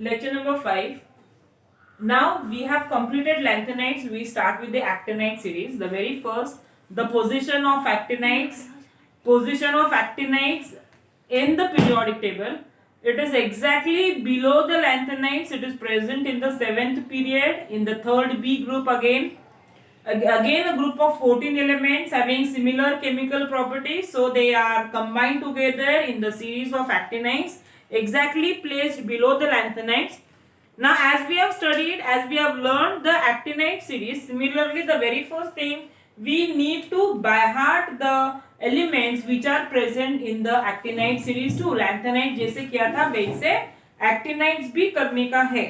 Lecture number 5. Now we have completed lanthanides. We start with the actinide series. The very first, the position of actinides. Position of actinides in the periodic table. It is exactly below the lanthanides. It is present in the 7th period, in the 3rd B group again. Again a group of 14 elements having similar chemical properties, so they are combined together in the series of actinides, exactly placed below the lanthanides. Now as we have studied, as we have learned the actinide series, similarly the very first thing, we need to by heart the elements which are present in the actinide series too. Lanthanide जैसे किया था वैसे actinides भी करने का है.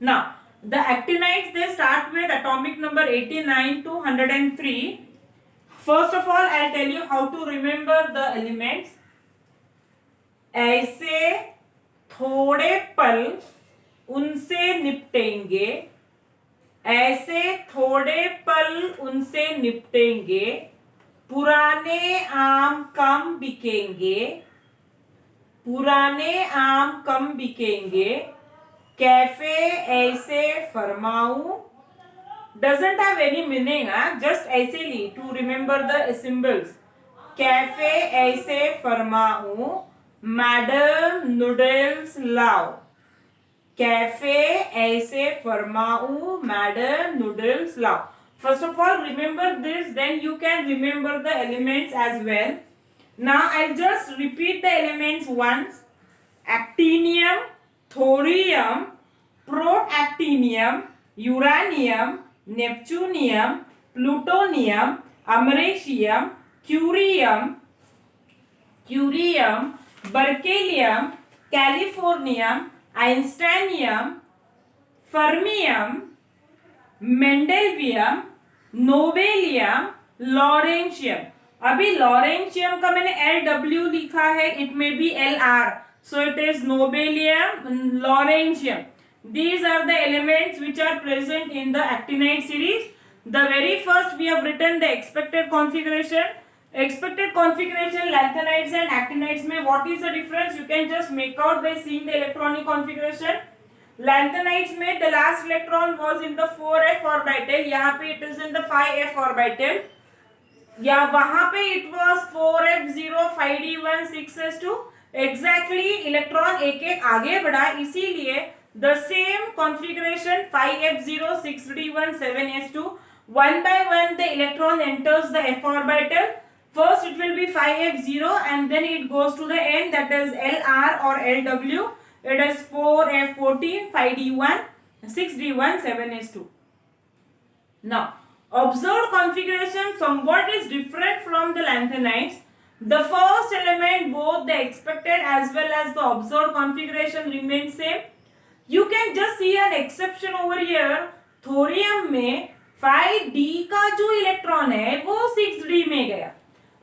Now the actinides, they start with atomic number 89 to 103. First of all, I'll tell you how to remember the elements. ऐसे थोड़े पल उनसे निपटेंगे, ऐसे थोड़े पल उनसे निपटेंगे, पुराने आम कम बिकेंगे, पुराने आम कम बिकेंगे, कैफे ऐसे फरमाऊं. Doesn't have any meaning, just ऐसे ली to remember the symbols. Cafe ऐसे फरमाऊं, मैडम नूडल्स लाओ. कैफे ऐसे फरमाऊं, मैडम नूडल्स लाओ. First of all, remember this, then you can remember the elements as well. Now I'll just repeat the elements once. Actinium, thorium, proactinium, uranium, neptunium, plutonium, americium, curium, berkelium, californium, einsteinium, fermium, mendelevium, nobelium, lawrencium. अभी lawrencium का मैंने LW लिखा है, it may be LR, so it is nobelium, lawrencium. These are the elements which are present in the actinide series. The very first we have written the expected configuration. Expected configuration lanthanides and actinides में what is the difference? You can just make out by seeing the electronic configuration. Lanthanides में the last electron was in the 4f orbital, यहाँ पे it is in the 5f orbital, या वहाँ पे it was 4f0 5d1 6s2. exactly electron एक एक आगे बढ़ा, इसीलिए the same configuration 5f0 6d1 7s2, one by one the electron enters the f orbital. First it will be 5f0 and then it goes to the end, that is LR or LW. It is 4f14 5d1 6d1 7s2. Now observed configuration somewhat is different from the lanthanides. The first element, both the expected as well as the observed configuration remain same. You can just see an exception over here. Thorium में 5d का जो electron है वो 6d में गया.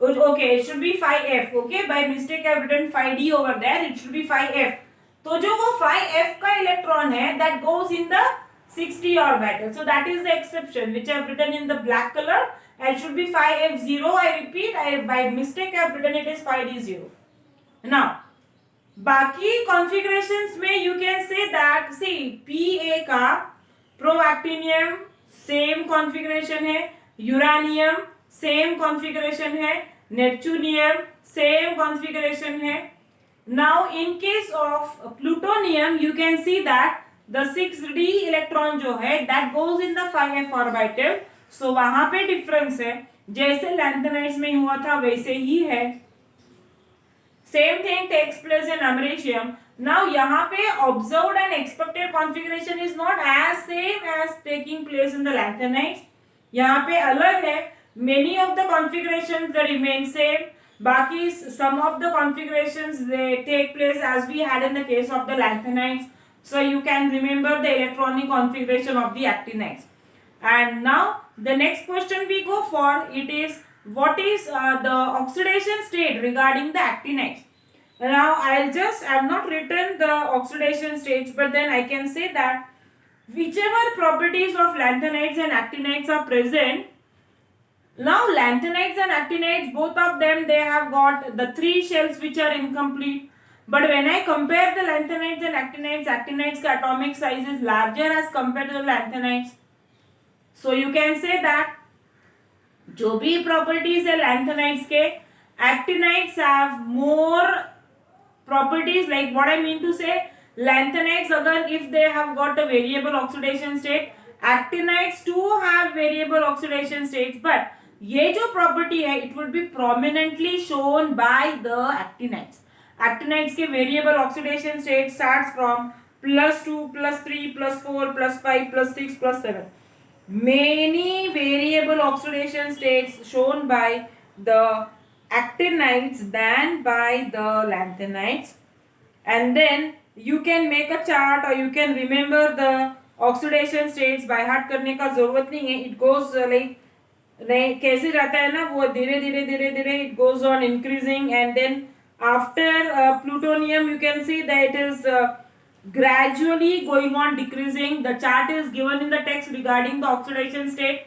Okay, it should be 5f. Okay, by mistake I have written 5d over there. It should be 5f. तो जो वो 5f का इलेक्ट्रॉन है that goes in the 6d orbital. So that is the exception which I have written in the black color. It should be 5f0. I repeat, by mistake I have written it as 5d0. Now बाकी configurations में you can say that, see Pa का proactinium same configuration है, uranium same configuration है, neptunium same configuration है. Now in case of plutonium you can see that the 6d electron जो है that goes in the 5f orbital. So वहाँ पे difference है, जैसे lanthanides में हुआ था वैसे ही है. Same thing takes place in americium. Now यहाँ पे observed and expected configuration is not as same as taking place in the lanthanides. यहाँ पे अलग है. Many of the configurations they remain same. बाकी some of the configurations they take place as we had in the case of the lanthanides. So you can remember the electronic configuration of the actinides. And now the next question we go for, it is what is the oxidation state regarding the actinides. Now I have not written the oxidation states, but then I can say that whichever properties of lanthanides and actinides are present. Now lanthanides and actinides, both of them, they have got the 3 shells which are incomplete. But when I compare the lanthanides and actinides, actinides का atomic size is larger as compared to the lanthanides. So you can say that जो भी properties है lanthanides के, actinides have more properties. Like what I mean to say, lanthanides again, if they have got a variable oxidation state, actinides too have variable oxidation states, but ये जो property है it would be prominently shown by the actinides. Actinides के variable oxidation state starts from +2, +3, +4, +5, +6, +7. Many variable oxidation states shown by the actinides than by the lanthanides. And then you can make a chart or you can remember the oxidation states. by heart करने का जरूरत नहीं है. It goes like नहीं कैसे जाता है ना वो धीरे धीरे धीरे धीरे it goes on increasing, and then after plutonium you can see that it is gradually going on decreasing. The chart is given in the text regarding the oxidation state.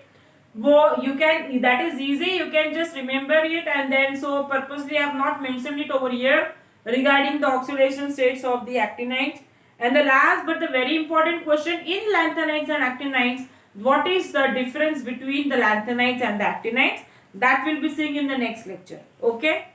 वो you can, that is easy, you can just remember it, and then so purposely I have not mentioned it over here regarding the oxidation states of the actinides. And the last but the very important question, in lanthanides and actinides, what is the difference between the lanthanides and the actinides? That will be seeing in the next lecture. Okay.